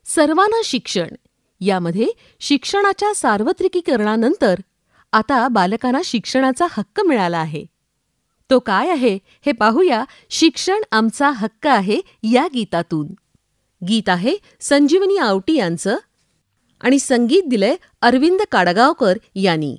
सर्वांना शिक्षण यामध्ये शिक्षणाच्या सार्वत्रिकीकरणानंतर आता बालकांना शिक्षणाचा हक्क मिळाला आहे. तो काय आहे हे पाहूया शिक्षण आमचा हक्क आहे या गीतातून. गीत आहे संजीवनी आवटी यांचं आणि संगीत दिलंय अरविंद काडगावकर यांनी.